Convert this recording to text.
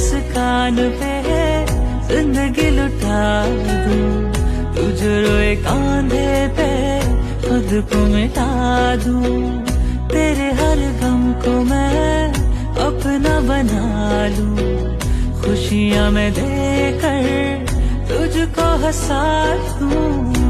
बस कान पे जिंदगी लुटा दूं, तुझ रोए कांधे पे खुद को मिटा दूं। तेरे हर गम को मैं अपना बना लूं, खुशियां मैं देकर तुझको हंसा दूं।